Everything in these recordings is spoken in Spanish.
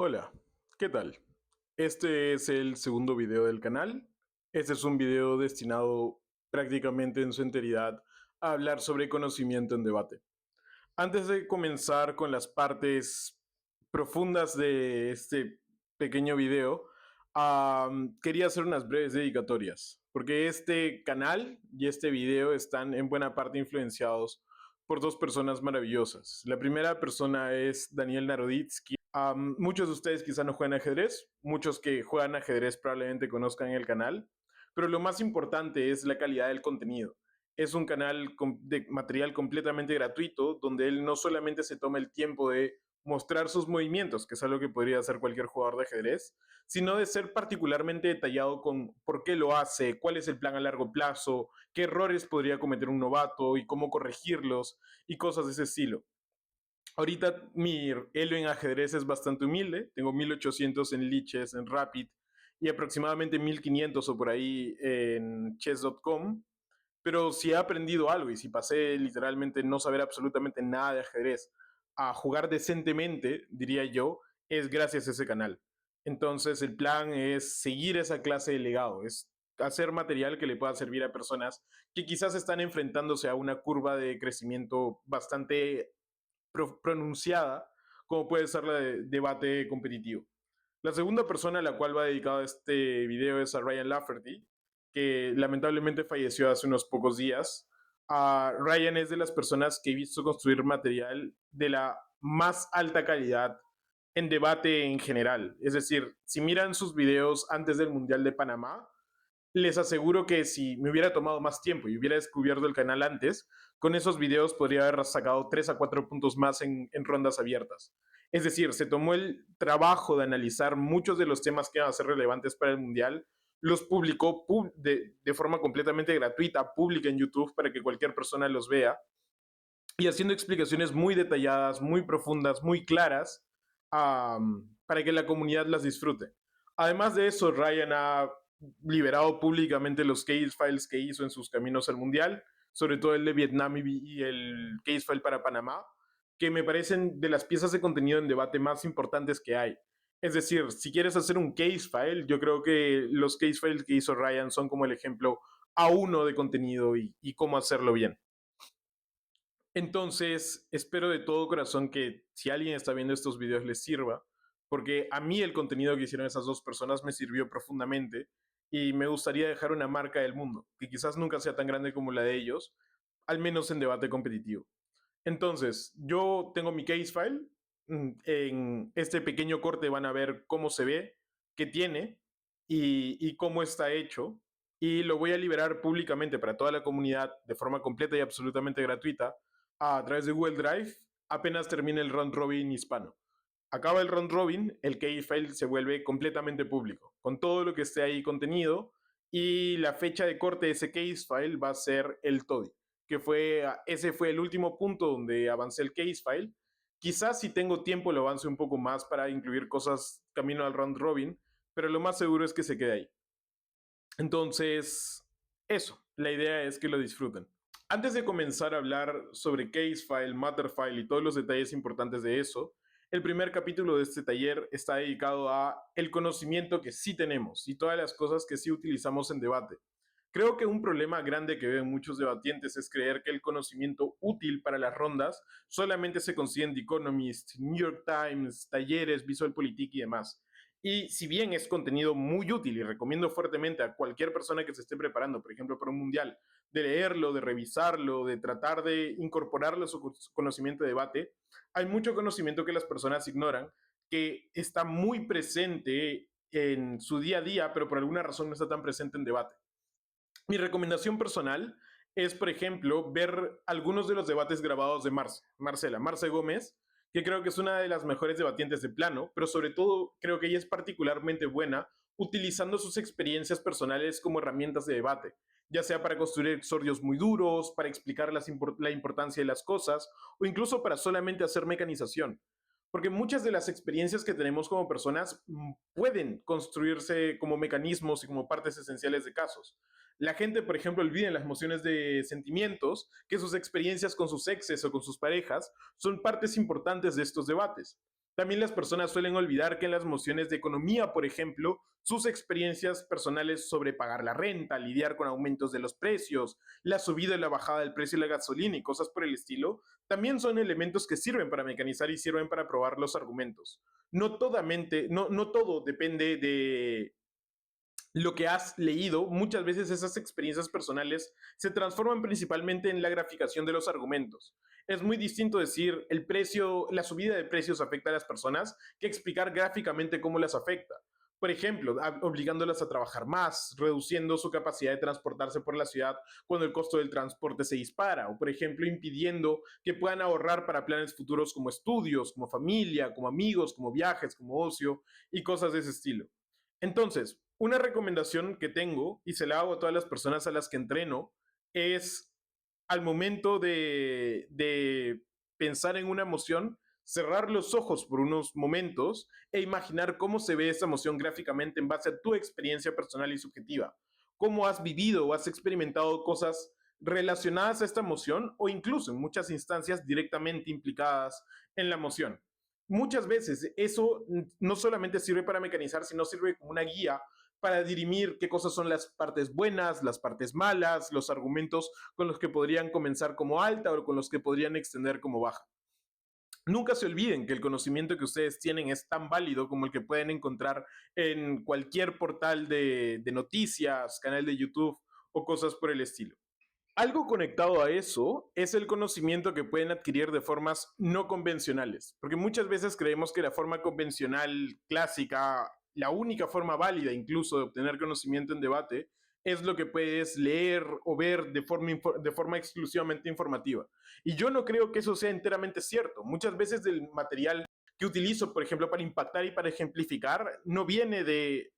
Hola, ¿qué tal? Este es el segundo video del canal. Este es un video destinado prácticamente en su enteridad a hablar sobre conocimiento en debate. Antes de comenzar con las partes profundas de este pequeño video, quería hacer unas breves dedicatorias, porque este canal y este video están en buena parte influenciados por dos personas maravillosas. La primera persona es Daniel Naroditsky. Muchos de ustedes quizá no juegan ajedrez, muchos que juegan ajedrez probablemente conozcan el canal, pero lo más importante es la calidad del contenido. Es un canal de material completamente gratuito donde él no solamente se toma el tiempo de mostrar sus movimientos, que es algo que podría hacer cualquier jugador de ajedrez, sino de ser particularmente detallado con por qué lo hace, cuál es el plan a largo plazo, qué errores podría cometer un novato y cómo corregirlos y cosas de ese estilo. Ahorita mi elo en ajedrez es bastante humilde, tengo 1800 en Lichess, en Rapid y aproximadamente 1500 o por ahí en chess.com, pero si he aprendido algo y si pasé literalmente no saber absolutamente nada de ajedrez a jugar decentemente, diría yo, es gracias a ese canal. Entonces el plan es seguir esa clase de legado, es hacer material que le pueda servir a personas que quizás están enfrentándose a una curva de crecimiento bastante pronunciada, como puede ser la de debate competitivo. La segunda persona a la cual va dedicado este video es a Ryan Lafferty, que lamentablemente falleció hace unos pocos días. Ryan es de las personas que he visto construir material de la más alta calidad en debate en general. Es decir, si miran sus videos antes del Mundial de Panamá, les aseguro que si me hubiera tomado más tiempo y hubiera descubierto el canal antes, con esos videos podría haber sacado 3 a 4 puntos más en rondas abiertas. Es decir, se tomó el trabajo de analizar muchos de los temas que van a ser relevantes para el Mundial, los publicó de forma completamente gratuita, pública en YouTube, para que cualquier persona los vea, y haciendo explicaciones muy detalladas, muy profundas, muy claras, para que la comunidad las disfrute. Además de eso, Ryan ha liberado públicamente los case files que hizo en sus caminos al Mundial, sobre todo el de Vietnam y el case file para Panamá, que me parecen de las piezas de contenido en debate más importantes que hay. Es decir, si quieres hacer un case file, yo creo que los case files que hizo Ryan son como el ejemplo a uno de contenido y cómo hacerlo bien. Entonces, espero de todo corazón que si alguien está viendo estos videos les sirva, porque a mí el contenido que hicieron esas dos personas me sirvió profundamente y me gustaría dejar una marca del mundo, que quizás nunca sea tan grande como la de ellos, al menos en debate competitivo. Entonces, yo tengo mi case file. En este pequeño corte van a ver cómo se ve, qué tiene y cómo está hecho. Y lo voy a liberar públicamente para toda la comunidad de forma completa y absolutamente gratuita a través de Google Drive apenas termine el round robin hispano. Acaba el round robin, el case file se vuelve completamente público, con todo lo que esté ahí contenido, y la fecha de corte de ese case file va a ser el TODI, que ese fue el último punto donde avancé el case file. Quizás si tengo tiempo lo avance un poco más para incluir cosas camino al round robin, pero lo más seguro es que se quede ahí. Entonces, eso, la idea es que lo disfruten. Antes de comenzar a hablar sobre Casefile, Matterfile y todos los detalles importantes de eso, el primer capítulo de este taller está dedicado a el conocimiento que sí tenemos y todas las cosas que sí utilizamos en debate. Creo que un problema grande que ven muchos debatientes es creer que el conocimiento útil para las rondas solamente se consigue en The Economist, New York Times, talleres, VisualPolitik y demás. Y si bien es contenido muy útil y recomiendo fuertemente a cualquier persona que se esté preparando, por ejemplo, para un mundial, de leerlo, de revisarlo, de tratar de incorporarlo a su conocimiento de debate, hay mucho conocimiento que las personas ignoran, que está muy presente en su día a día, pero por alguna razón no está tan presente en debate. Mi recomendación personal es, por ejemplo, ver algunos de los debates grabados de Marce Gómez, que creo que es una de las mejores debatientes de plano, pero sobre todo creo que ella es particularmente buena utilizando sus experiencias personales como herramientas de debate, ya sea para construir exordios muy duros, para explicar la importancia de las cosas o incluso para solamente hacer mecanización. Porque muchas de las experiencias que tenemos como personas pueden construirse como mecanismos y como partes esenciales de casos. La gente, por ejemplo, olvida en las emociones de sentimientos que sus experiencias con sus exes o con sus parejas son partes importantes de estos debates. También las personas suelen olvidar que en las mociones de economía, por ejemplo, sus experiencias personales sobre pagar la renta, lidiar con aumentos de los precios, la subida y la bajada del precio de la gasolina y cosas por el estilo, también son elementos que sirven para mecanizar y sirven para probar los argumentos. No todo depende de lo que has leído. Muchas veces esas experiencias personales se transforman principalmente en la graficación de los argumentos. Es muy distinto decir el precio, la subida de precios afecta a las personas que explicar gráficamente cómo las afecta. Por ejemplo, obligándolas a trabajar más, reduciendo su capacidad de transportarse por la ciudad cuando el costo del transporte se dispara, o por ejemplo, impidiendo que puedan ahorrar para planes futuros como estudios, como familia, como amigos, como viajes, como ocio y cosas de ese estilo. Entonces, una recomendación que tengo, y se la hago a todas las personas a las que entreno, es al momento de pensar en una emoción, cerrar los ojos por unos momentos e imaginar cómo se ve esa emoción gráficamente en base a tu experiencia personal y subjetiva. Cómo has vivido o has experimentado cosas relacionadas a esta emoción o incluso en muchas instancias directamente implicadas en la emoción. Muchas veces eso no solamente sirve para mecanizar, sino sirve como una guía para dirimir qué cosas son las partes buenas, las partes malas, los argumentos con los que podrían comenzar como alta o con los que podrían extender como baja. Nunca se olviden que el conocimiento que ustedes tienen es tan válido como el que pueden encontrar en cualquier portal de noticias, canal de YouTube o cosas por el estilo. Algo conectado a eso es el conocimiento que pueden adquirir de formas no convencionales, porque muchas veces creemos que la forma convencional clásica, la única forma válida incluso de obtener conocimiento en debate, es lo que puedes leer o ver de forma exclusivamente informativa. Y yo no creo que eso sea enteramente cierto. Muchas veces del material que utilizo, por ejemplo, para impactar y para ejemplificar, no viene de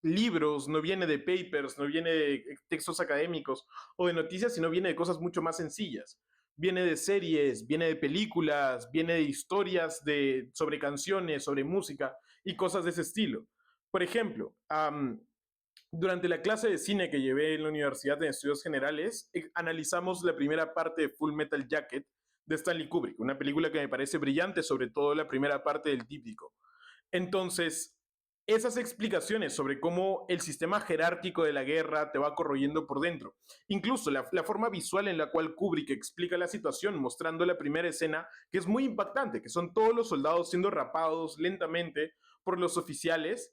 libros, no viene de papers, no viene de textos académicos o de noticias, sino viene de cosas mucho más sencillas. Viene de series, viene de películas, viene de historias sobre canciones, sobre música y cosas de ese estilo. Por ejemplo, durante la clase de cine que llevé en la Universidad de Estudios Generales, analizamos la primera parte de Full Metal Jacket de Stanley Kubrick, una película que me parece brillante, sobre todo la primera parte del díptico. Entonces, esas explicaciones sobre cómo el sistema jerárquico de la guerra te va corroyendo por dentro, incluso la forma visual en la cual Kubrick explica la situación, mostrando la primera escena, que es muy impactante, que son todos los soldados siendo rapados lentamente por los oficiales,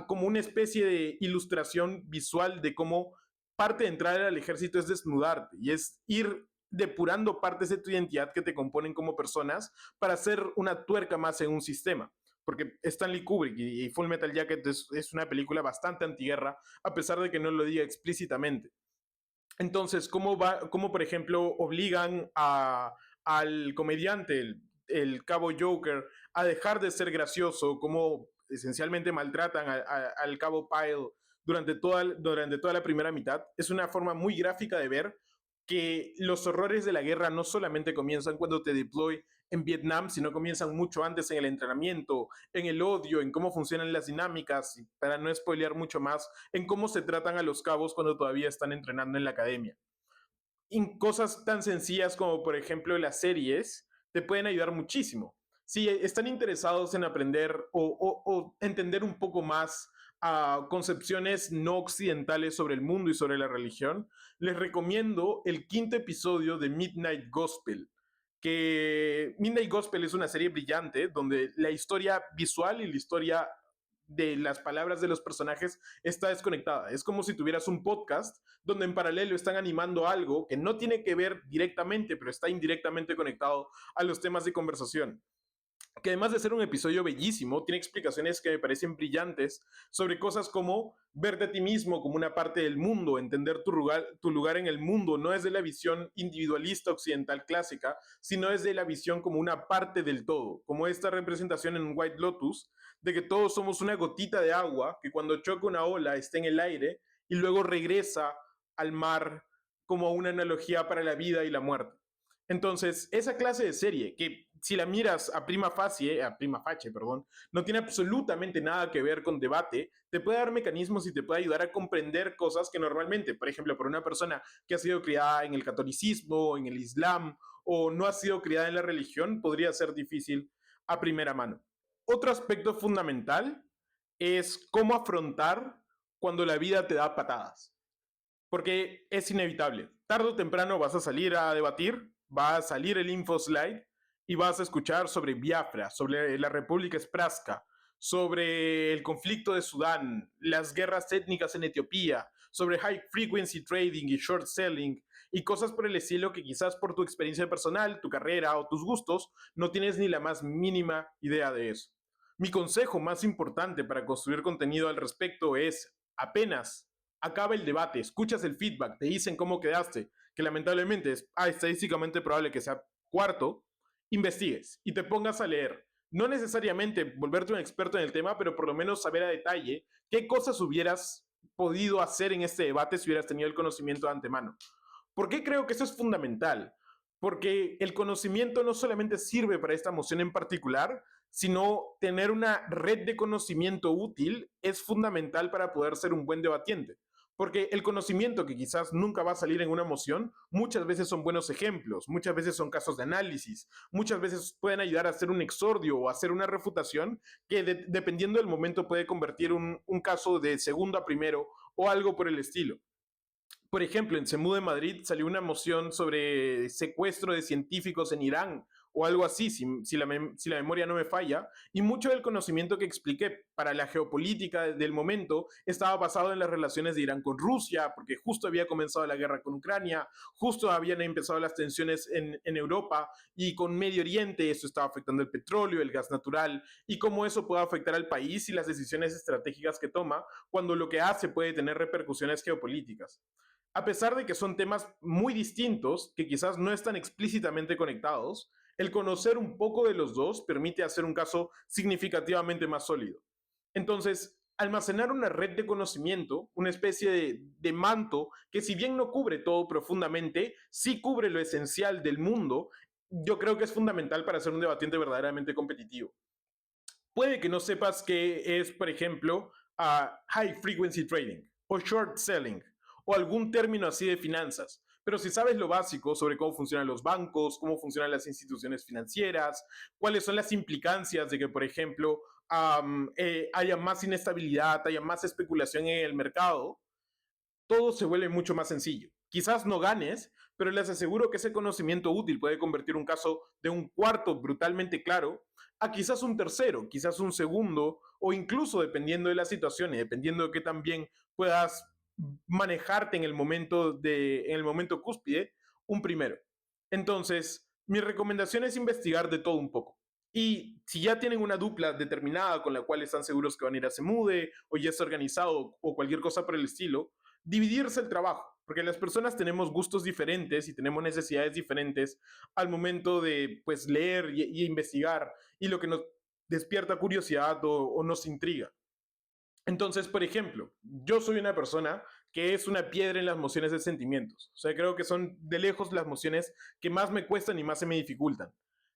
como una especie de ilustración visual de cómo parte de entrar al ejército es desnudarte y es ir depurando partes de tu identidad que te componen como personas para hacer una tuerca más en un sistema, porque Stanley Kubrick y Full Metal Jacket es una película bastante antiguerra, a pesar de que no lo diga explícitamente. Entonces, cómo por ejemplo, obligan al comediante, el cabo Joker, a dejar de ser gracioso, cómo esencialmente maltratan al cabo Pyle durante toda la primera mitad, es una forma muy gráfica de ver que los horrores de la guerra no solamente comienzan cuando te deploy en Vietnam, sino comienzan mucho antes en el entrenamiento, en el odio, en cómo funcionan las dinámicas, para no spoilear mucho más, en cómo se tratan a los cabos cuando todavía están entrenando en la academia. Y cosas tan sencillas como, por ejemplo, las series, te pueden ayudar muchísimo. Si están interesados en aprender o entender un poco más a concepciones no occidentales sobre el mundo y sobre la religión, les recomiendo el quinto episodio de Midnight Gospel. Que Midnight Gospel es una serie brillante donde la historia visual y la historia de las palabras de los personajes está desconectada. Es como si tuvieras un podcast donde en paralelo están animando algo que no tiene que ver directamente, pero está indirectamente conectado a los temas de conversación, que además de ser un episodio bellísimo, tiene explicaciones que me parecen brillantes sobre cosas como verte a ti mismo como una parte del mundo, entender tu lugar en el mundo, no es de la visión individualista occidental clásica, sino es de la visión como una parte del todo, como esta representación en White Lotus, de que todos somos una gotita de agua que cuando choca una ola está en el aire y luego regresa al mar como una analogía para la vida y la muerte. Entonces, esa clase de serie, que si la miras a prima facie, perdón, no tiene absolutamente nada que ver con debate, te puede dar mecanismos y te puede ayudar a comprender cosas que normalmente, por ejemplo, para una persona que ha sido criada en el catolicismo, en el islam, o no ha sido criada en la religión, podría ser difícil a primera mano. Otro aspecto fundamental es cómo afrontar cuando la vida te da patadas. Porque es inevitable. Tarde o temprano vas a salir a debatir, va a salir el InfoSlide y vas a escuchar sobre Biafra, sobre la República Sprasca, sobre el conflicto de Sudán, las guerras étnicas en Etiopía, sobre high frequency trading y short selling y cosas por el estilo que quizás por tu experiencia personal, tu carrera o tus gustos no tienes ni la más mínima idea de eso. Mi consejo más importante para construir contenido al respecto es apenas acaba el debate, escuchas el feedback, te dicen cómo quedaste, que lamentablemente es estadísticamente probable que sea cuarto, investigues y te pongas a leer. No necesariamente volverte un experto en el tema, pero por lo menos saber a detalle qué cosas hubieras podido hacer en este debate si hubieras tenido el conocimiento de antemano. ¿Por qué creo que eso es fundamental? Porque el conocimiento no solamente sirve para esta moción en particular, sino tener una red de conocimiento útil es fundamental para poder ser un buen debatiente. Porque el conocimiento que quizás nunca va a salir en una moción, muchas veces son buenos ejemplos, muchas veces son casos de análisis, muchas veces pueden ayudar a hacer un exordio o a hacer una refutación que dependiendo del momento puede convertir un caso de segundo a primero o algo por el estilo. Por ejemplo, en CEMU de Madrid salió una moción sobre secuestro de científicos en Irán o algo así, si la memoria no me falla, y mucho del conocimiento que expliqué para la geopolítica del momento estaba basado en las relaciones de Irán con Rusia, porque justo había comenzado la guerra con Ucrania, justo habían empezado las tensiones en Europa y con Medio Oriente, eso estaba afectando el petróleo, el gas natural, y cómo eso puede afectar al país y las decisiones estratégicas que toma, cuando lo que hace puede tener repercusiones geopolíticas. A pesar de que son temas muy distintos, que quizás no están explícitamente conectados, el conocer un poco de los dos permite hacer un caso significativamente más sólido. Entonces, almacenar una red de conocimiento, una especie de manto que si bien no cubre todo profundamente, sí cubre lo esencial del mundo, yo creo que es fundamental para ser un debatiente verdaderamente competitivo. Puede que no sepas qué es, por ejemplo, high frequency trading o short selling o algún término así de finanzas. Pero si sabes lo básico sobre cómo funcionan los bancos, cómo funcionan las instituciones financieras, cuáles son las implicancias de que, por ejemplo, haya más inestabilidad, haya más especulación en el mercado, todo se vuelve mucho más sencillo. Quizás no ganes, pero les aseguro que ese conocimiento útil puede convertir un caso de un cuarto brutalmente claro a quizás un tercero, quizás un segundo, o incluso dependiendo de la situación y dependiendo de qué también puedas manejarte en el momento cúspide, un primero. Entonces, mi recomendación es investigar de todo un poco. Y si ya tienen una dupla determinada con la cual están seguros que van a ir a Semude o ya está organizado o cualquier cosa por el estilo, dividirse el trabajo, porque las personas tenemos gustos diferentes y tenemos necesidades diferentes al momento de pues leer y investigar y lo que nos despierta curiosidad o nos intriga. Entonces, por ejemplo, yo soy una persona que es una piedra en las mociones de sentimientos. O sea, creo que son de lejos las mociones que más me cuestan y más se me dificultan.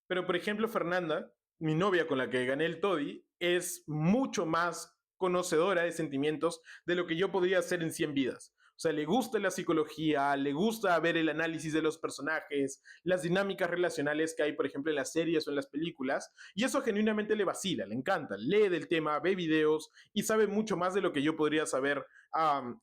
Pero, por ejemplo, Fernanda, mi novia con la que gané el TODI, es mucho más conocedora de sentimientos de lo que yo podría hacer en 100 vidas. O sea, le gusta la psicología, le gusta ver el análisis de los personajes, las dinámicas relacionales que hay, por ejemplo, en las series o en las películas, y eso genuinamente le vacila, le encanta, lee del tema, ve videos y sabe mucho más de lo que yo podría saber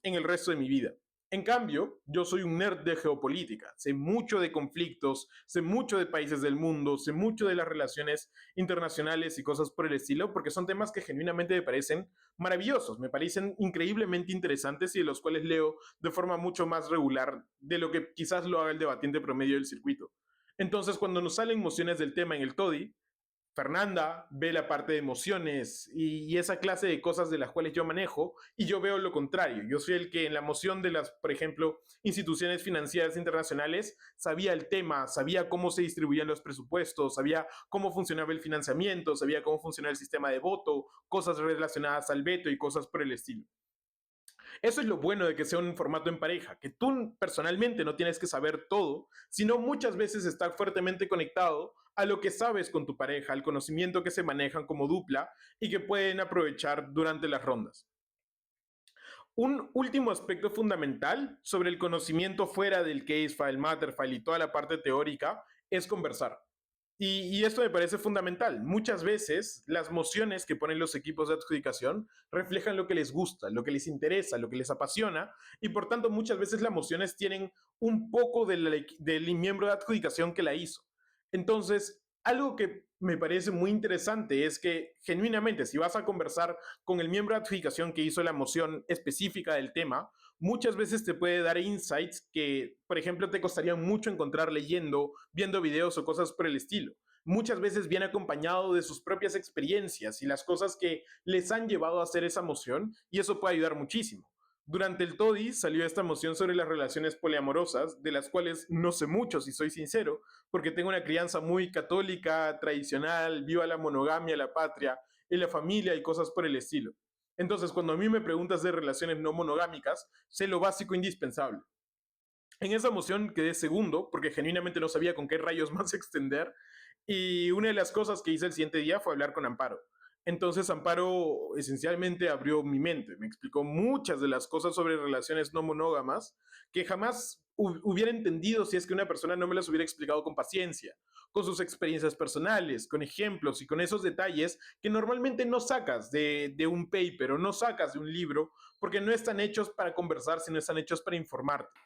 en el resto de mi vida. En cambio, yo soy un nerd de geopolítica, sé mucho de conflictos, sé mucho de países del mundo, sé mucho de las relaciones internacionales y cosas por el estilo, porque son temas que genuinamente me parecen maravillosos, me parecen increíblemente interesantes y de los cuales leo de forma mucho más regular de lo que quizás lo haga el debatiente promedio del circuito. Entonces, cuando nos salen mociones del tema en el TODI, Fernanda ve la parte de emociones y esa clase de cosas de las cuales yo manejo y yo veo lo contrario. Yo soy el que en la moción de las, por ejemplo, instituciones financieras internacionales sabía el tema, sabía cómo se distribuían los presupuestos, sabía cómo funcionaba el financiamiento, sabía cómo funcionaba el sistema de voto, cosas relacionadas al veto y cosas por el estilo. Eso es lo bueno de que sea un formato en pareja, que tú personalmente no tienes que saber todo, sino muchas veces estar fuertemente conectado a lo que sabes con tu pareja, al conocimiento que se manejan como dupla y que pueden aprovechar durante las rondas. Un último aspecto fundamental sobre el conocimiento fuera del case file, matter file y toda la parte teórica es conversar. Y esto me parece fundamental. Muchas veces las mociones que ponen los equipos de adjudicación reflejan lo que les gusta, lo que les interesa, lo que les apasiona, y por tanto muchas veces las mociones tienen un poco del miembro de adjudicación que la hizo. Entonces, algo que me parece muy interesante es que genuinamente, si vas a conversar con el miembro de adjudicación que hizo la moción específica del tema, muchas veces te puede dar insights que, por ejemplo, te costaría mucho encontrar leyendo, viendo videos o cosas por el estilo. Muchas veces viene acompañado de sus propias experiencias y las cosas que les han llevado a hacer esa moción, y eso puede ayudar muchísimo. Durante el TODI salió esta moción sobre las relaciones poliamorosas, de las cuales no sé mucho, si soy sincero, porque tengo una crianza muy católica, tradicional, viva la monogamia, la patria y la familia y cosas por el estilo. Entonces, cuando a mí me preguntas de relaciones no monogámicas, sé lo básico e indispensable. En esa moción quedé segundo, porque genuinamente no sabía con qué rayos más extender, y una de las cosas que hice el siguiente día fue hablar con Amparo. Entonces Amparo esencialmente abrió mi mente, me explicó muchas de las cosas sobre relaciones no monógamas que jamás hubiera entendido si es que una persona no me las hubiera explicado con paciencia, con sus experiencias personales, con ejemplos y con esos detalles que normalmente no sacas de un paper o no sacas de un libro, porque no están hechos para conversar, sino están hechos para informarte.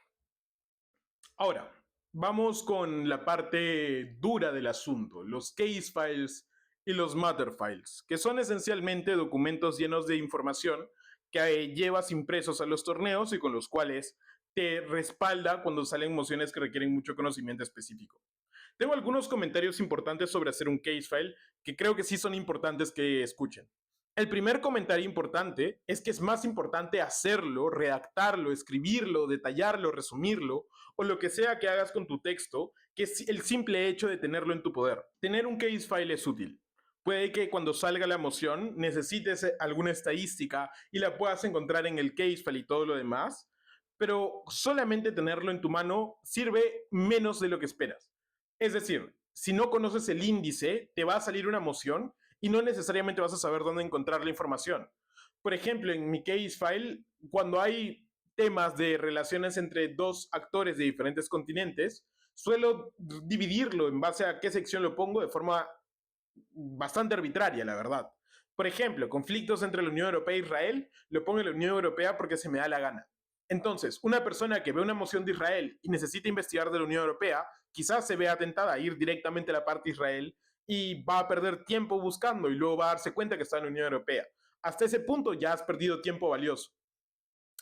Ahora, vamos con la parte dura del asunto, los case files y los matter files, que son esencialmente documentos llenos de información que llevas impresos a los torneos y con los cuales te respalda cuando salen mociones que requieren mucho conocimiento específico. Tengo algunos comentarios importantes sobre hacer un case file que creo que sí son importantes que escuchen. El primer comentario importante es que es más importante hacerlo, redactarlo, escribirlo, detallarlo, resumirlo o lo que sea que hagas con tu texto, que es el simple hecho de tenerlo en tu poder. Tener un case file es útil. Puede que cuando salga la moción necesites alguna estadística y la puedas encontrar en el case file y todo lo demás, pero solamente tenerlo en tu mano sirve menos de lo que esperas. Es decir, si no conoces el índice, te va a salir una moción y no necesariamente vas a saber dónde encontrar la información. Por ejemplo, en mi case file, cuando hay temas de relaciones entre dos actores de diferentes continentes, suelo dividirlo en base a qué sección lo pongo de forma bastante arbitraria, la verdad. Por ejemplo, conflictos entre la Unión Europea e Israel, lo pongo en la Unión Europea porque se me da la gana. Entonces, una persona que ve una moción de Israel y necesita investigar de la Unión Europea, quizás se vea tentada a ir directamente a la parte de Israel y va a perder tiempo buscando y luego va a darse cuenta que está en la Unión Europea. Hasta ese punto ya has perdido tiempo valioso.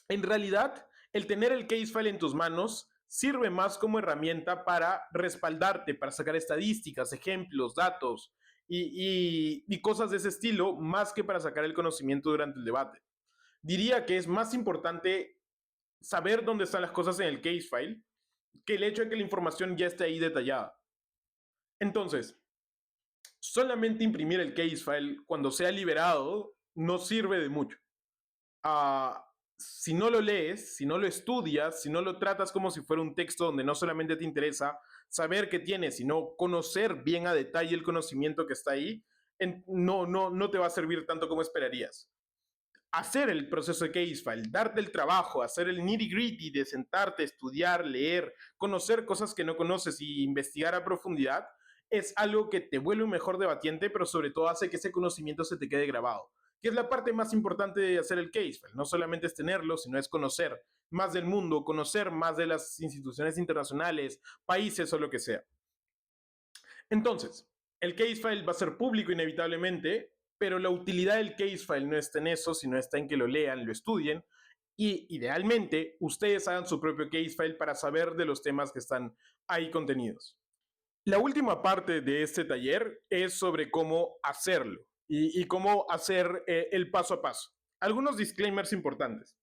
En realidad, el tener el case file en tus manos sirve más como herramienta para respaldarte, para sacar estadísticas, ejemplos, datos y cosas de ese estilo, más que para sacar el conocimiento durante el debate. Diría que es más importante saber dónde están las cosas en el case file que el hecho de que la información ya esté ahí detallada. Entonces, solamente imprimir el case file cuando sea liberado no sirve de mucho. Si no lo lees, si no lo estudias, si no lo tratas como si fuera un texto donde no solamente te interesa saber qué tiene, sino conocer bien a detalle el conocimiento que está ahí, no te va a servir tanto como esperarías. Hacer el proceso de case file, darte el trabajo, hacer el nitty gritty de sentarte, estudiar, leer, conocer cosas que no conoces y investigar a profundidad, es algo que te vuelve un mejor debatiente, pero sobre todo hace que ese conocimiento se te quede grabado, que es la parte más importante de hacer el case file. No solamente es tenerlo, sino es conocer más del mundo, conocer más de las instituciones internacionales, países o lo que sea. Entonces, el case file va a ser público inevitablemente, pero la utilidad del case file no está en eso, sino está en que lo lean, lo estudien y idealmente ustedes hagan su propio case file para saber de los temas que están ahí contenidos. La última parte de este taller es sobre cómo hacerlo y cómo hacer el paso a paso. Algunos disclaimers importantes.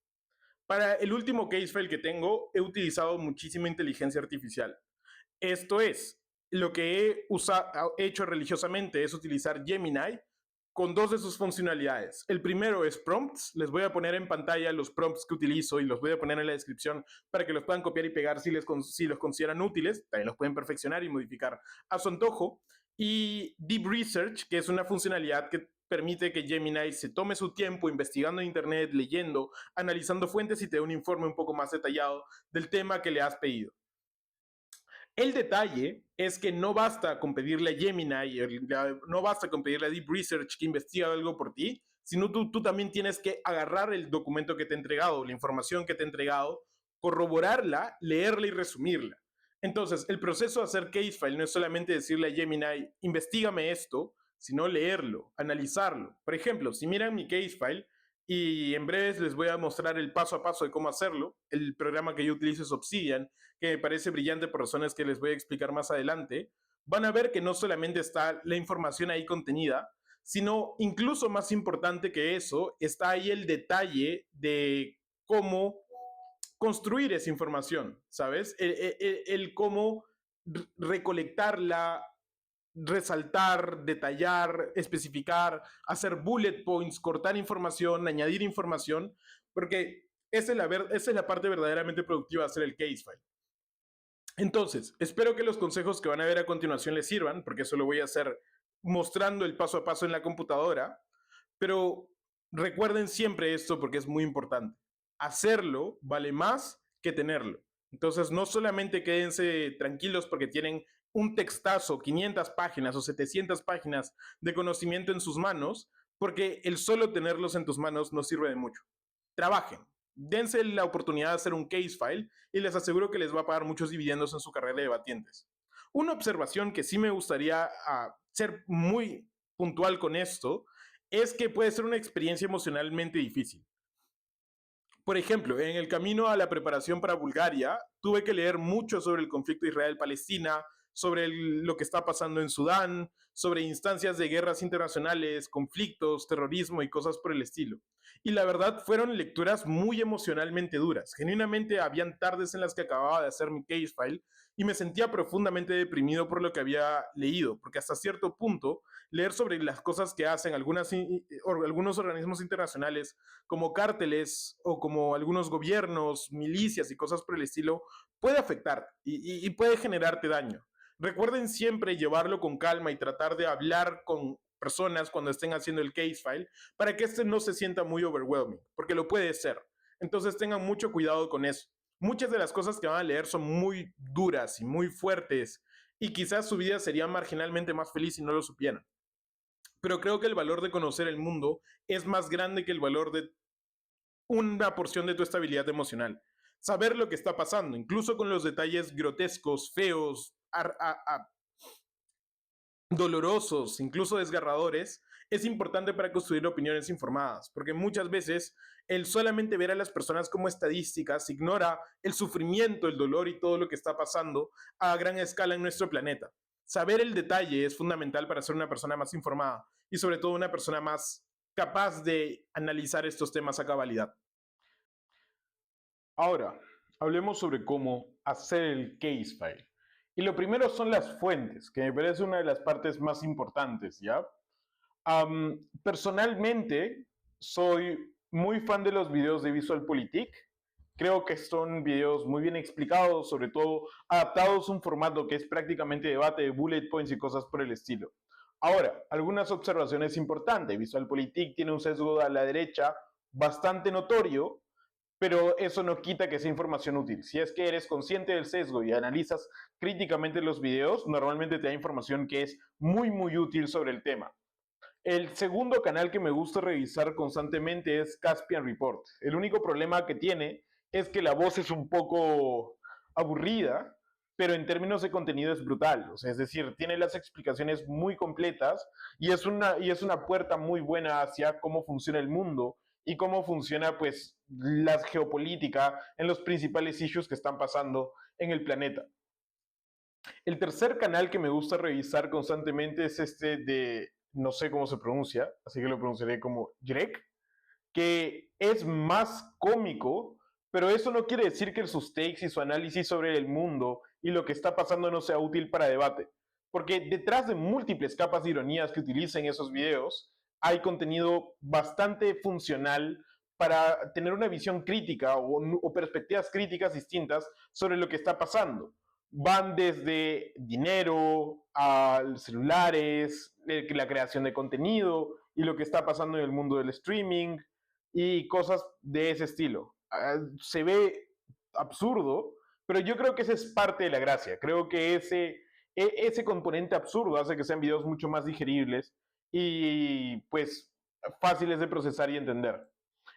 Para el último case file que tengo, he utilizado muchísima inteligencia artificial. Esto es, lo que he hecho religiosamente es utilizar Gemini con dos de sus funcionalidades. El primero es prompts. Les voy a poner en pantalla los prompts que utilizo y los voy a poner en la descripción para que los puedan copiar y pegar si los consideran útiles. También los pueden perfeccionar y modificar a su antojo. Y Deep Research, que es una funcionalidad que permite que Gemini se tome su tiempo investigando en Internet, leyendo, analizando fuentes y te dé un informe un poco más detallado del tema que le has pedido. El detalle es que no basta con pedirle a Gemini, no basta con pedirle a Deep Research que investigue algo por ti, sino tú también tienes que agarrar el documento que te ha entregado, la información que te ha entregado, corroborarla, leerla y resumirla. Entonces, el proceso de hacer Casefile no es solamente decirle a Gemini, investigame esto, sino leerlo, analizarlo. Por ejemplo, si miran mi Casefile, y en breve les voy a mostrar el paso a paso de cómo hacerlo. El programa que yo utilizo es Obsidian, que me parece brillante por razones que les voy a explicar más adelante. Van a ver que no solamente está la información ahí contenida, sino incluso más importante que eso, está ahí el detalle de cómo construir esa información, ¿sabes? El cómo recolectarla, resaltar, detallar, especificar, hacer bullet points, cortar información, añadir información, porque esa es la parte verdaderamente productiva de hacer el case file. Entonces, espero que los consejos que van a ver a continuación les sirvan, porque eso lo voy a hacer mostrando el paso a paso en la computadora, pero recuerden siempre esto porque es muy importante. Hacerlo vale más que tenerlo. Entonces, no solamente quédense tranquilos porque tienen un textazo, 500 páginas o 700 páginas de conocimiento en sus manos, porque el solo tenerlos en tus manos no sirve de mucho. Trabajen, dense la oportunidad de hacer un case file y les aseguro que les va a pagar muchos dividendos en su carrera de debatientes. Una observación que sí me gustaría ser muy puntual con esto es que puede ser una experiencia emocionalmente difícil. Por ejemplo, en el camino a la preparación para Bulgaria, tuve que leer mucho sobre el conflicto Israel-Palestina, sobre lo que está pasando en Sudán, sobre instancias de guerras internacionales, conflictos, terrorismo y cosas por el estilo. Y la verdad fueron lecturas muy emocionalmente duras. Genuinamente habían tardes en las que acababa de hacer mi case file y me sentía profundamente deprimido por lo que había leído, porque hasta cierto punto leer sobre las cosas que hacen algunos organismos internacionales como cárteles o como algunos gobiernos, milicias y cosas por el estilo, puede afectar y puede generarte daño. Recuerden siempre llevarlo con calma y tratar de hablar con personas cuando estén haciendo el case file para que este no se sienta muy overwhelming, porque lo puede ser. Entonces tengan mucho cuidado con eso. Muchas de las cosas que van a leer son muy duras y muy fuertes y quizás su vida sería marginalmente más feliz si no lo supieran. Pero creo que el valor de conocer el mundo es más grande que el valor de una porción de tu estabilidad emocional. Saber lo que está pasando, incluso con los detalles grotescos, feos, dolorosos, incluso desgarradores, es importante para construir opiniones informadas, porque muchas veces el solamente ver a las personas como estadísticas ignora el sufrimiento, el dolor y todo lo que está pasando a gran escala en nuestro planeta. Saber el detalle es fundamental para ser una persona más informada y sobre todo una persona más capaz de analizar estos temas a cabalidad. Ahora, hablemos sobre cómo hacer el case file. Y lo primero son las fuentes, que me parece una de las partes más importantes, ¿ya? Personalmente, soy muy fan de los videos de VisualPolitik. Creo que son videos muy bien explicados, sobre todo adaptados a un formato que es prácticamente debate de bullet points y cosas por el estilo. Ahora, algunas observaciones importantes. VisualPolitik tiene un sesgo a la derecha bastante notorio, pero eso no quita que sea información útil. Si es que eres consciente del sesgo y analizas críticamente los videos, normalmente te da información que es muy, muy útil sobre el tema. El segundo canal que me gusta revisar constantemente es Caspian Report. El único problema que tiene es que la voz es un poco aburrida, pero en términos de contenido es brutal. O sea, es decir, tiene las explicaciones muy completas y es una puerta muy buena hacia cómo funciona el mundo y cómo funciona pues la geopolítica en los principales issues que están pasando en el planeta. El tercer canal que me gusta revisar constantemente es este de, no sé cómo se pronuncia, así que lo pronunciaré como Greg, que es más cómico, pero eso no quiere decir que sus takes y su análisis sobre el mundo y lo que está pasando no sea útil para debate. Porque detrás de múltiples capas de ironías que utilicen esos videos, hay contenido bastante funcional para tener una visión crítica o perspectivas críticas distintas sobre lo que está pasando. Van desde dinero a celulares, la creación de contenido y lo que está pasando en el mundo del streaming y cosas de ese estilo. Se ve absurdo, pero yo creo que esa es parte de la gracia. Creo que ese componente absurdo hace que sean videos mucho más digeribles y pues fáciles de procesar y entender.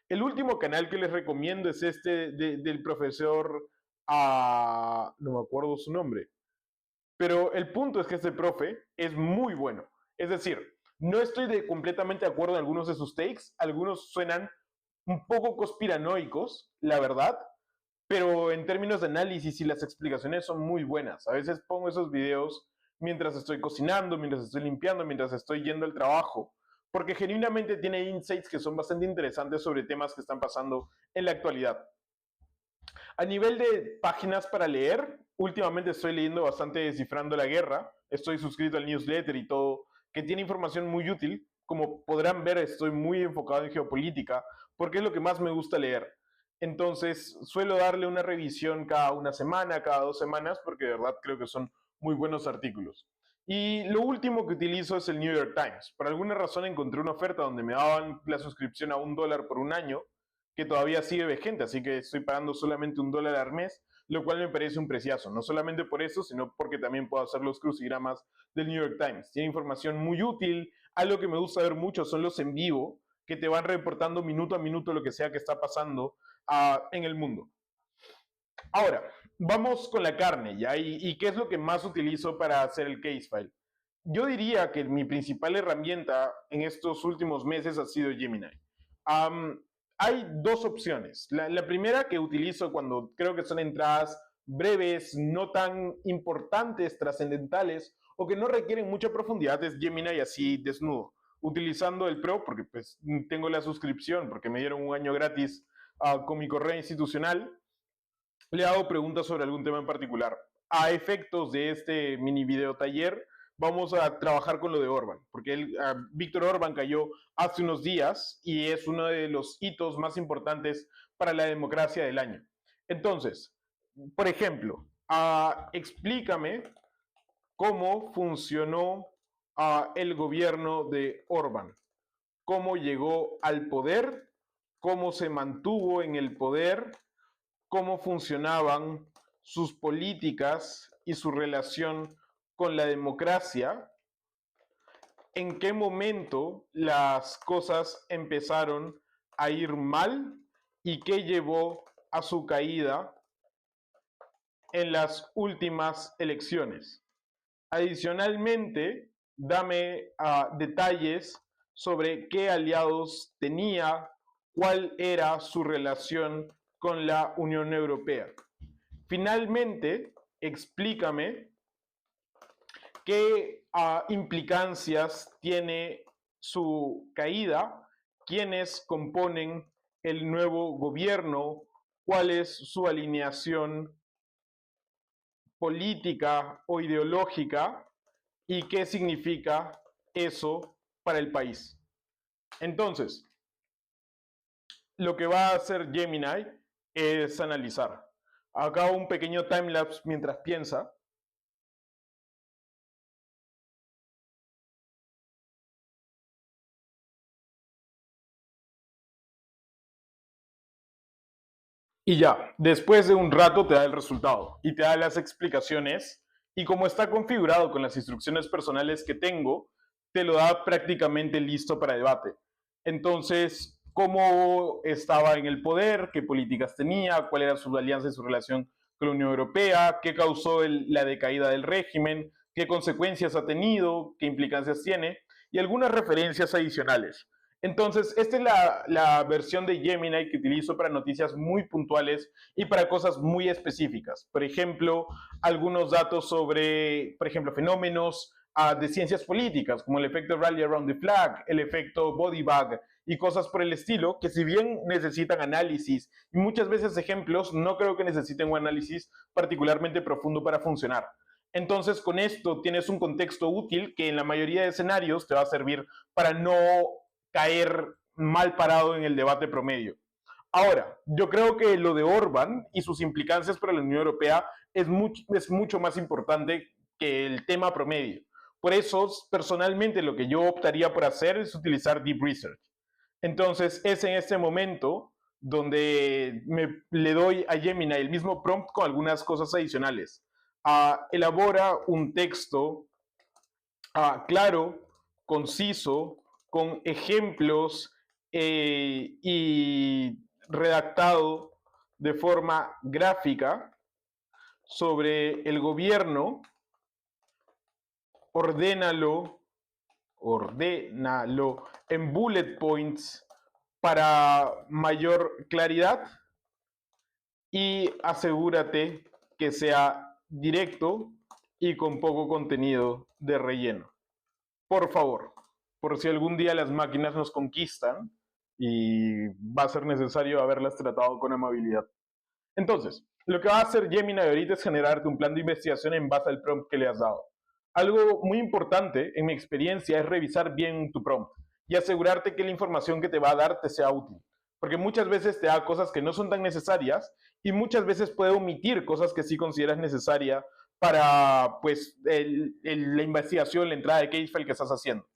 El último canal que les recomiendo es este del profesor, no me acuerdo su nombre, pero el punto es que este profe es muy bueno. Es decir, no estoy completamente de acuerdo en algunos de sus takes, algunos suenan un poco conspiranoicos, la verdad, pero en términos de análisis y las explicaciones son muy buenas. A veces pongo esos videos mientras estoy cocinando, mientras estoy limpiando, mientras estoy yendo al trabajo, porque genuinamente tiene insights que son bastante interesantes sobre temas que están pasando en la actualidad. A nivel de páginas para leer, últimamente estoy leyendo bastante Descifrando la Guerra, estoy suscrito al newsletter y todo, que tiene información muy útil. Como podrán ver, estoy muy enfocado en geopolítica, porque es lo que más me gusta leer. Entonces, suelo darle una revisión cada una semana, cada 2 semanas, porque de verdad creo que son muy buenos artículos. Y lo último que utilizo es el New York Times. Por alguna razón encontré una oferta donde me daban la suscripción a $1 por un año, que todavía sigue vigente, así que estoy pagando solamente $1 al mes, lo cual me parece un preciazo. No solamente por eso, sino porque también puedo hacer los crucigramas del New York Times. Tiene información muy útil. Algo que me gusta ver mucho son los en vivo, que te van reportando minuto a minuto lo que sea que está pasando en el mundo. Ahora, vamos con la carne, ¿ya? ¿Y qué es lo que más utilizo para hacer el case file? Yo diría que mi principal herramienta en estos últimos meses ha sido Gemini. Hay dos opciones. La primera que utilizo cuando creo que son entradas breves, no tan importantes, trascendentales o que no requieren mucha profundidad es Gemini así desnudo. Utilizando el Pro, porque pues tengo la suscripción, porque me dieron un año gratis con mi correo institucional, le hago preguntas sobre algún tema en particular. A efectos de este mini video taller, vamos a trabajar con lo de Orbán, porque Víctor Orbán cayó hace unos días y es uno de los hitos más importantes para la democracia del año. Entonces, por ejemplo, explícame cómo funcionó el gobierno de Orbán, cómo llegó al poder, cómo se mantuvo en el poder, cómo funcionaban sus políticas y su relación con la democracia, en qué momento las cosas empezaron a ir mal y qué llevó a su caída en las últimas elecciones. Adicionalmente, dame detalles sobre qué aliados tenía, cuál era su relación con la Unión Europea. Finalmente, explícame qué implicancias tiene su caída, quiénes componen el nuevo gobierno, cuál es su alineación política o ideológica y qué significa eso para el país. Entonces, lo que va a hacer Gemini es analizar. Acá un pequeño timelapse mientras piensa. Y ya, después de un rato te da el resultado y te da las explicaciones y como está configurado con las instrucciones personales que tengo, te lo da prácticamente listo para debate. Entonces, cómo estaba en el poder, qué políticas tenía, cuál era su alianza y su relación con la Unión Europea, qué causó la decaída del régimen, qué consecuencias ha tenido, qué implicancias tiene y algunas referencias adicionales. Entonces, esta es la versión de Gemini que utilizo para noticias muy puntuales y para cosas muy específicas. Por ejemplo, algunos datos sobre, por ejemplo, fenómenos de ciencias políticas, como el efecto Rally Around the Flag, el efecto Body Bag y cosas por el estilo, que si bien necesitan análisis y muchas veces ejemplos, no creo que necesiten un análisis particularmente profundo para funcionar. Entonces, con esto tienes un contexto útil que en la mayoría de escenarios te va a servir para no caer mal parado en el debate promedio. Ahora, yo creo que lo de Orbán y sus implicancias para la Unión Europea es mucho más importante que el tema promedio. Por eso, personalmente, lo que yo optaría por hacer es utilizar Deep Research. Entonces, es en este momento donde le doy a Gemini el mismo prompt con algunas cosas adicionales. elabora un texto claro, conciso, con ejemplos y redactado de forma gráfica sobre el gobierno. Ordénalo, ordénalo en bullet points para mayor claridad y asegúrate que sea directo y con poco contenido de relleno. Por favor, por si algún día las máquinas nos conquistan y va a ser necesario haberlas tratado con amabilidad. Entonces, lo que va a hacer Gemini ahorita es generarte un plan de investigación en base al prompt que le has dado. Algo muy importante, en mi experiencia, es revisar bien tu prompt y asegurarte que la información que te va a dar te sea útil. Porque muchas veces te da cosas que no son tan necesarias y muchas veces puede omitir cosas que sí consideras necesarias para pues, la investigación, la entrada de case file que estás haciendo.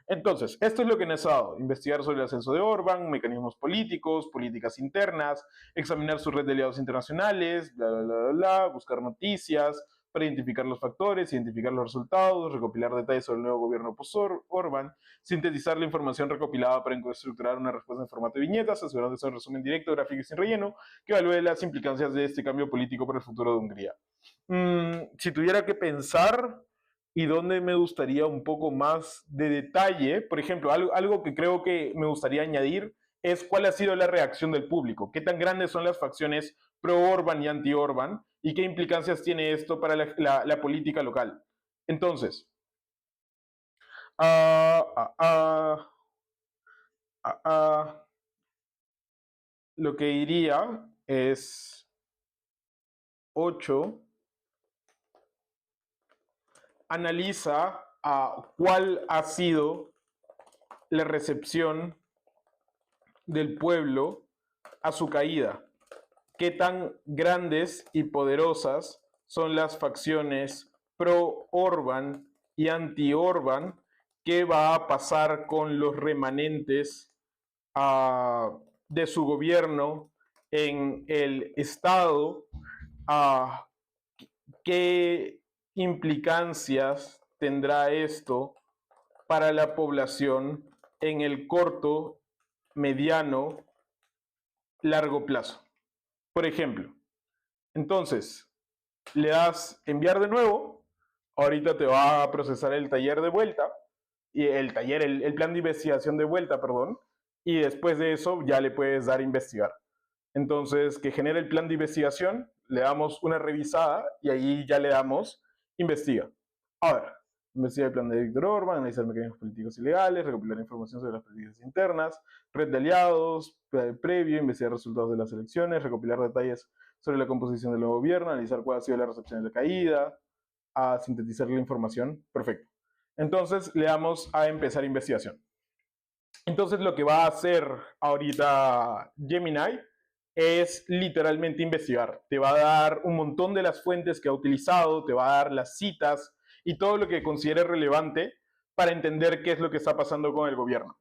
Entonces, esto es lo que nos ha dado: investigar sobre el ascenso de Orbán, mecanismos políticos, políticas internas, examinar su red de aliados internacionales, bla, bla, bla, bla, buscar noticias para identificar los factores, identificar los resultados, recopilar detalles sobre el nuevo gobierno post-Orbán, sintetizar la información recopilada para estructurar una respuesta en formato de viñetas, asegurándose un resumen directo, gráfico y sin relleno, que evalúe las implicancias de este cambio político para el futuro de Hungría. Si tuviera que pensar y donde me gustaría un poco más de detalle, por ejemplo, algo que creo que me gustaría añadir es cuál ha sido la reacción del público, qué tan grandes son las facciones pro-Orban y anti-Orban y qué implicancias tiene esto para la política local. Entonces, lo que diría es 8. Analiza cuál ha sido la recepción del pueblo a su caída. Qué tan grandes y poderosas son las facciones pro-Orban y anti-Orban. ¿Qué va a pasar con los remanentes de su gobierno en el Estado? ¿Qué implicancias tendrá esto para la población en el corto, mediano, largo plazo? Por ejemplo, entonces, le das enviar de nuevo, ahorita te va a procesar el taller de vuelta, y el plan de investigación de vuelta, perdón, y después de eso ya le puedes dar investigar. Entonces, que genere el plan de investigación, le damos una revisada y ahí ya le damos investiga. A ver, investiga el plan de Víctor Orbán, analizar mecanismos políticos y legales, recopilar información sobre las políticas internas, red de aliados, previo, investigar resultados de las elecciones, recopilar detalles sobre la composición del nuevo gobierno, analizar cuál ha sido la recepción de la caída, a sintetizar la información. Perfecto. Entonces, le damos a empezar investigación. Entonces, lo que va a hacer ahorita Gemini es literalmente investigar. Te va a dar un montón de las fuentes que ha utilizado, te va a dar las citas y todo lo que considere relevante para entender qué es lo que está pasando con el gobierno.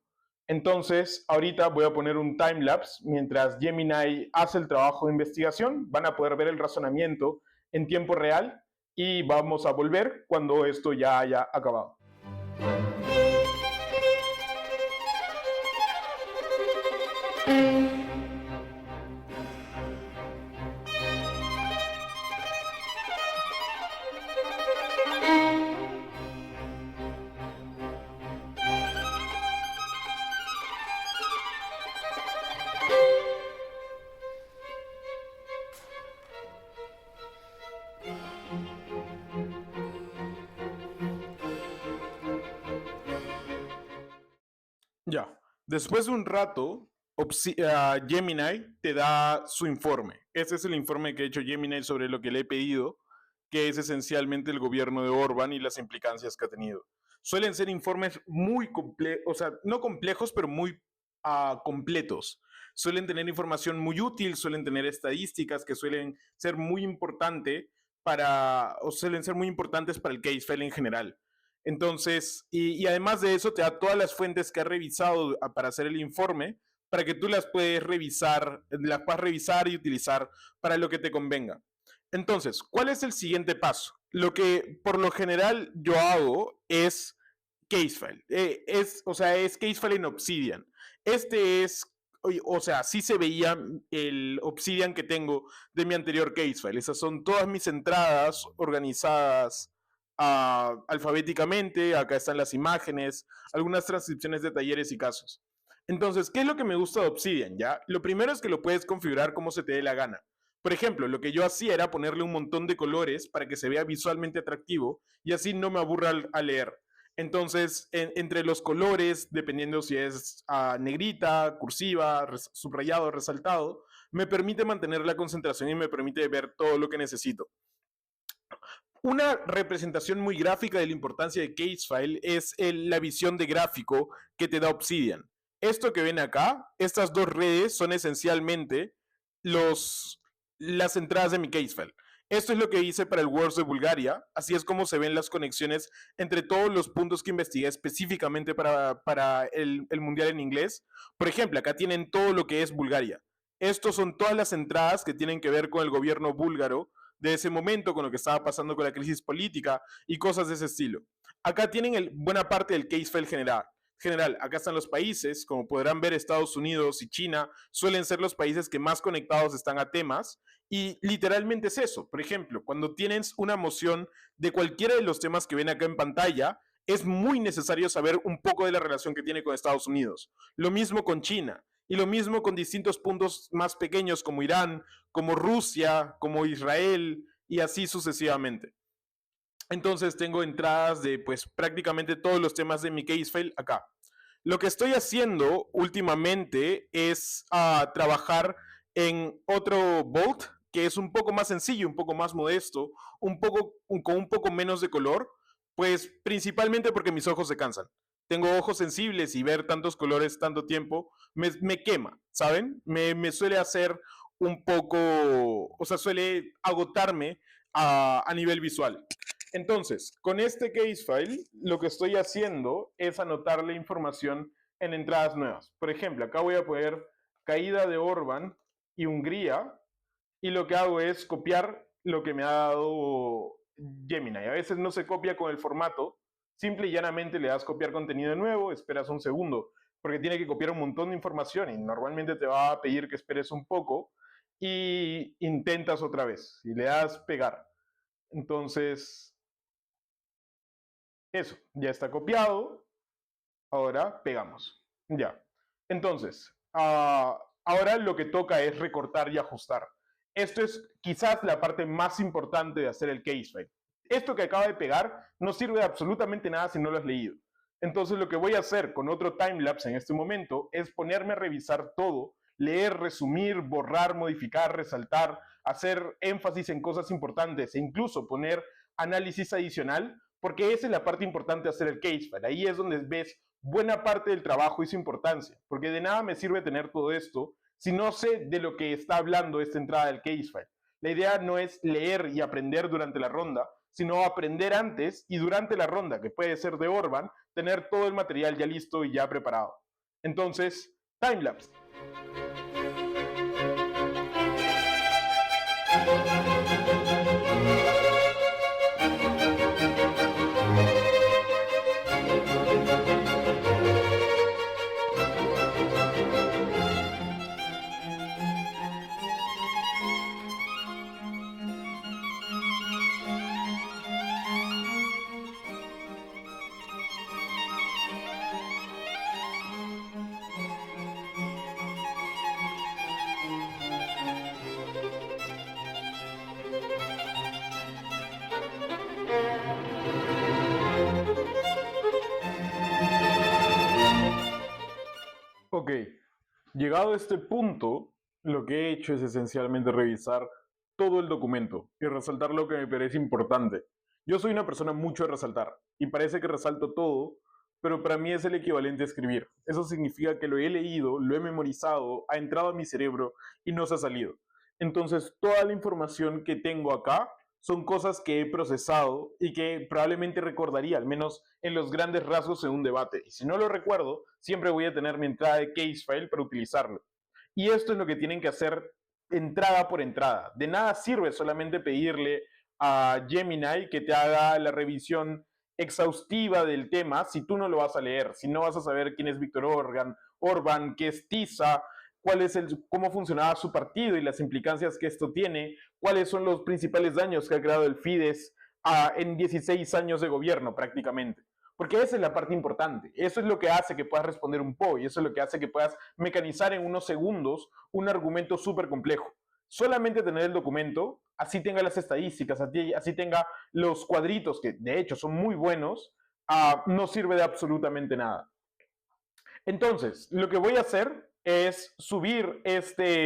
Entonces, ahorita voy a poner un timelapse mientras Gemini hace el trabajo de investigación. Van a poder ver el razonamiento en tiempo real y vamos a volver cuando esto ya haya acabado. Ya, después de un rato, Gemini te da su informe. Ese es el informe que ha hecho Gemini sobre lo que le he pedido, que es esencialmente el gobierno de Orbán y las implicancias que ha tenido. Suelen ser informes muy complejos, o sea, no complejos, pero muy completos. Suelen tener información muy útil, suelen tener estadísticas que suelen ser muy importantes o suelen ser muy importantes para el case file en general. Entonces, y además de eso, te da todas las fuentes que ha revisado para hacer el informe, para que tú las puedas revisar y utilizar para lo que te convenga. Entonces, ¿cuál es el siguiente paso? Lo que por lo general yo hago es Casefile. Es Casefile en Obsidian. Este es, o sea, sí se veía el Obsidian que tengo de mi anterior Casefile. Esas son todas mis entradas organizadas alfabéticamente. Acá están las imágenes, algunas transcripciones de talleres y casos. Entonces, ¿qué es lo que me gusta de Obsidian? ¿Ya? Lo primero es que lo puedes configurar como se te dé la gana. Por ejemplo, lo que yo hacía era ponerle un montón de colores para que se vea visualmente atractivo y así no me aburra al leer. Entonces, entre los colores, dependiendo si es negrita, cursiva, subrayado, resaltado, me permite mantener la concentración y me permite ver todo lo que necesito. Una representación muy gráfica de la importancia de Casefile es la visión de gráfico que te da Obsidian. Esto que ven acá, estas dos redes son esencialmente las entradas de mi Casefile. Esto es lo que hice para el Worlds de Bulgaria. Así es como se ven las conexiones entre todos los puntos que investigué específicamente para el Mundial en inglés. Por ejemplo, acá tienen todo lo que es Bulgaria. Estos son todas las entradas que tienen que ver con el gobierno búlgaro de ese momento, con lo que estaba pasando con la crisis política y cosas de ese estilo. Acá tienen buena parte del Casefile general. Acá están los países, como podrán ver, Estados Unidos y China suelen ser los países que más conectados están a temas y literalmente es eso. Por ejemplo, cuando tienes una moción de cualquiera de los temas que ven acá en pantalla, es muy necesario saber un poco de la relación que tiene con Estados Unidos. Lo mismo con China y lo mismo con distintos puntos más pequeños como Irán, como Rusia, como Israel y así sucesivamente. Entonces tengo entradas de pues prácticamente todos los temas de mi Casefile acá. Lo que estoy haciendo últimamente es trabajar en otro Bolt que es un poco más sencillo, un poco más modesto, con un poco menos de color, pues principalmente porque mis ojos se cansan. Tengo ojos sensibles y ver tantos colores tanto tiempo me quema, ¿saben? Me suele hacer un poco, o sea, suele agotarme a nivel visual. Entonces, con este Casefile, lo que estoy haciendo es anotarle información en entradas nuevas. Por ejemplo, acá voy a poner caída de Orbán y Hungría, y lo que hago es copiar lo que me ha dado Gemini. A veces no se copia con el formato, simple y llanamente le das copiar contenido de nuevo, esperas un segundo, porque tiene que copiar un montón de información y normalmente te va a pedir que esperes un poco y intentas otra vez y le das pegar. Entonces, eso, ya está copiado. Ahora pegamos. Ya. Entonces, ahora lo que toca es recortar y ajustar. Esto es quizás la parte más importante de hacer el Casefile. Esto que acaba de pegar no sirve de absolutamente nada si no lo has leído. Entonces lo que voy a hacer con otro timelapse en este momento es ponerme a revisar todo, leer, resumir, borrar, modificar, resaltar, hacer énfasis en cosas importantes e incluso poner análisis adicional, porque esa es la parte importante de hacer el Casefile. Ahí es donde ves buena parte del trabajo y su importancia, porque de nada me sirve tener todo esto si no sé de lo que está hablando esta entrada del Casefile. La idea no es leer y aprender durante la ronda, sino aprender antes y durante la ronda, que puede ser de Orban, tener todo el material ya listo y ya preparado. Entonces, timelapse. Ok, llegado a este punto, lo que he hecho es esencialmente revisar todo el documento y resaltar lo que me parece importante. Yo soy una persona mucho de resaltar y parece que resalto todo, pero para mí es el equivalente a escribir. Eso significa que lo he leído, lo he memorizado, ha entrado a mi cerebro y no se ha salido. Entonces, toda la información que tengo acá son cosas que he procesado y que probablemente recordaría, al menos en los grandes rasgos, en un debate. Y si no lo recuerdo, siempre voy a tener mi entrada de Casefile para utilizarlo. Y esto es lo que tienen que hacer entrada por entrada. De nada sirve solamente pedirle a Gemini que te haga la revisión exhaustiva del tema si tú no lo vas a leer, si no vas a saber quién es Víctor Orbán, qué es TISA, cómo funcionaba su partido y las implicancias que esto tiene, cuáles son los principales daños que ha creado el Fidesz en 16 años de gobierno prácticamente. Porque esa es la parte importante. Eso es lo que hace que puedas responder un POI. Eso es lo que hace que puedas mecanizar en unos segundos un argumento súper complejo. Solamente tener el documento, así tenga las estadísticas, así tenga los cuadritos, que de hecho son muy buenos, no sirve de absolutamente nada. Entonces, lo que voy a hacer es subir esta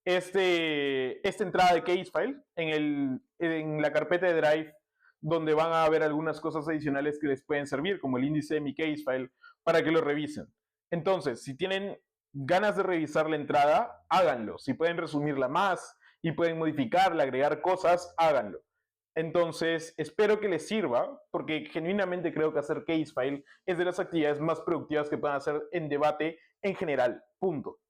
entrada de Casefile en la carpeta de Drive, donde van a haber algunas cosas adicionales que les pueden servir, como el índice de mi Casefile, para que lo revisen. Entonces, si tienen ganas de revisar la entrada, háganlo. Si pueden resumirla más y pueden modificarla, agregar cosas, háganlo. Entonces, espero que les sirva, porque genuinamente creo que hacer Casefile es de las actividades más productivas que puedan hacer en debate en general. Punto.